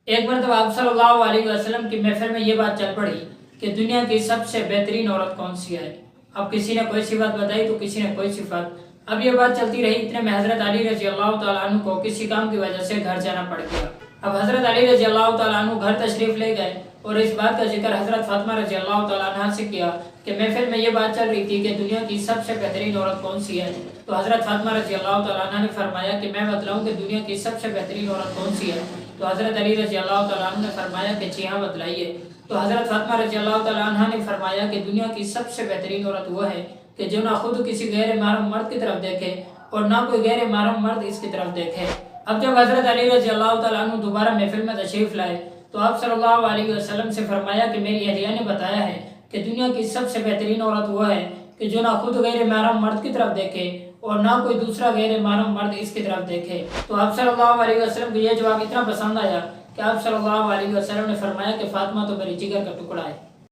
ایک مرتبہ آپ صلی اللہ علیہ وسلم کی محفل میں یہ بات چل پڑی کہ دنیا کی سب سے بہترین عورت کون سی ہے۔ اب کسی نے کوئی صفت بتائی تو کسی نے کوئی صفت۔ اب یہ بات چلتی رہی، اتنے میں حضرت علی رضی اللہ تعالیٰ عنہ کو کسی کام کی وجہ سے گھر جانا پڑ گیا۔ اب حضرت علی رضی اللہ تعالیٰ عنہ گھر تشریف لے گئے اور اس بات کا ذکر حضرت فاطمہ رضی اللہ تعالیٰ عنہ سے کیا کہ محفل میں یہ بات چل رہی تھی کہ دنیا کی سب سے بہترین عورت کون سی ہے۔ تو حضرت فاطمہ رضی اللہ تعالیٰ عنہ نے فرمایا کہ میں بتلاؤں کہ دنیا کی سب سے بہترین عورت کون سی ہے۔ تو حضرت علی رضی اللہ تعالیٰ عنہ نے فرمایا کہ جی ہاں بتلائیے۔ تو حضرت فاطمہ رضی اللہ تعالیٰ عنہ نے فرمایا کہ دنیا کی سب سے بہترین عورت وہ ہے کہ جو نہ خود کسی غیر محرم مرد کی طرف دیکھے اور نہ کوئی غیر محرم مرد اس کی طرف دیکھے۔ اب جب حضرت علی رضی اللہ تعالیٰ عنہ دوبارہ محفل میں تشریف لائے تو آپ صلی اللہ علیہ وسلم سے فرمایا کہ میری اہلیہ نے بتایا ہے کہ دنیا کی سب سے بہترین عورت وہ ہے کہ جو نہ خود غیر محرم مرد کی طرف دیکھے اور نہ کوئی دوسرا غیر محرم مرد اس کی طرف دیکھے۔ تو آپ صلی اللہ علیہ وسلم کو یہ جواب اتنا پسند آیا کہ آپ صلی اللہ علیہ وسلم نے فرمایا کہ فاطمہ تو میری جگر کا ٹکڑا ہے۔